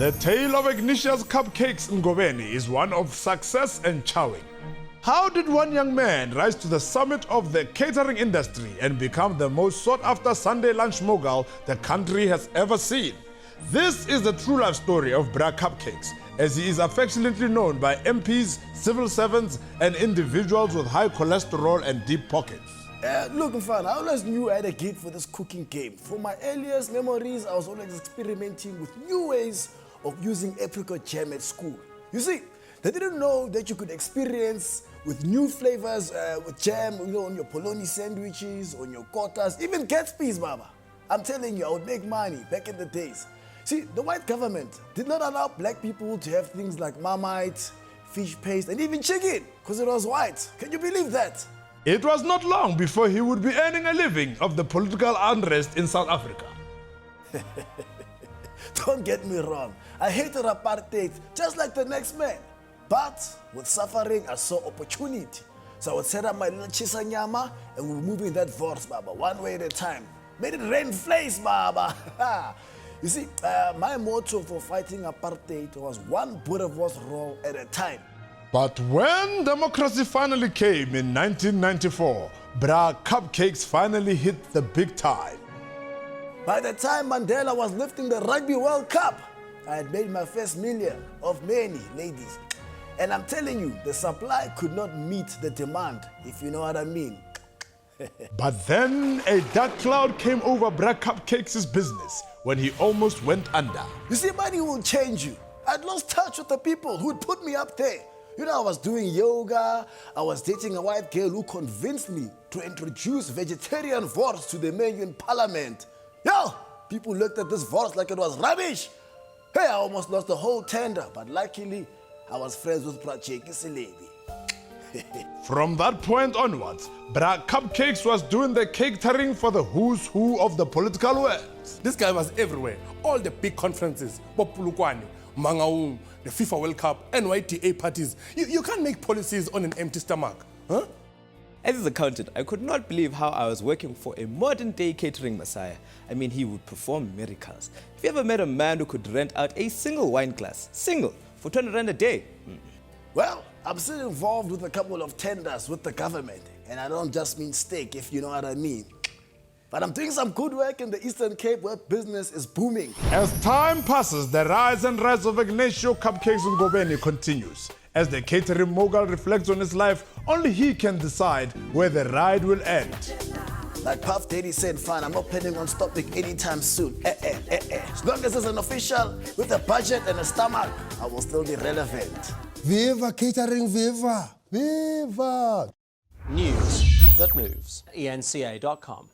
The tale of Ignacious Cupcakes in Ngobeni is one of success and chowing. How did one young man rise to the summit of the catering industry and become the most sought-after Sunday lunch mogul the country has ever seen? This is the true life story of Bra Cupcakes, as he is affectionately known by MPs, civil servants, and individuals with high cholesterol and deep pockets. Look, Mfana, I always knew I had a gift for this cooking game. From my earliest memories, I was always experimenting with new ways of using apricot jam at school. You see, they didn't know that you could experience with new flavors with jam, on your polony sandwiches, on your kotas, even Gatsby's, Baba. I'm telling you, I would make money back in the days. See, the white government did not allow black people to have things like Marmite, fish paste, and even chicken, because it was white. Can you believe that? It was not long before he would be earning a living of the political unrest in South Africa. Don't get me wrong, I hated apartheid just like the next man. But with suffering, I saw opportunity. So I would set up my little chisanyama and we were moving that force, Baba, one way at a time. Made it rain flames, Baba. You see, my motto for fighting apartheid was one Boerewors roll at a time. But when democracy finally came in 1994, Bra Cupcakes finally hit the big time. By the time Mandela was lifting the Rugby World Cup, I had made my first million of many ladies. And I'm telling you, the supply could not meet the demand, if you know what I mean. But then a dark cloud came over Bra Cupcakes' business when he almost went under. You see, money will change you. I'd lost touch with the people who'd put me up there. You know, I was doing yoga, I was dating a white girl who convinced me to introduce vegetarian wors to the menu in parliament. Yo, people looked at this wors like it was rubbish. Hey, I almost lost the whole tender, but luckily, I was friends with Cupcakes. From that point onwards, Bra Cupcakes was doing the catering for the who's who of the political world. This guy was everywhere. All the big conferences, Populukwani, Mangaung, the FIFA World Cup, NYTA parties. You can't make policies on an empty stomach. Huh? As his accountant, I could not believe how I was working for a modern-day catering messiah. I mean, he would perform miracles. Have you ever met a man who could rent out a single wine glass, for 200 rand a day? Well, I'm still involved with a couple of tenders with the government. And I don't just mean steak, if you know what I mean. But I'm doing some good work in the Eastern Cape where business is booming. As time passes, the rise and rise of Ignacious Cupcakes in Ngobeni continues. As the catering mogul reflects on his life, only he can decide where the ride will end. Like Puff Daddy said, fine, I'm not planning on stopping anytime soon. As long as it's an official with a budget and a stomach, I will still be relevant. Viva catering, viva! Viva! News that moves. ENCA.com.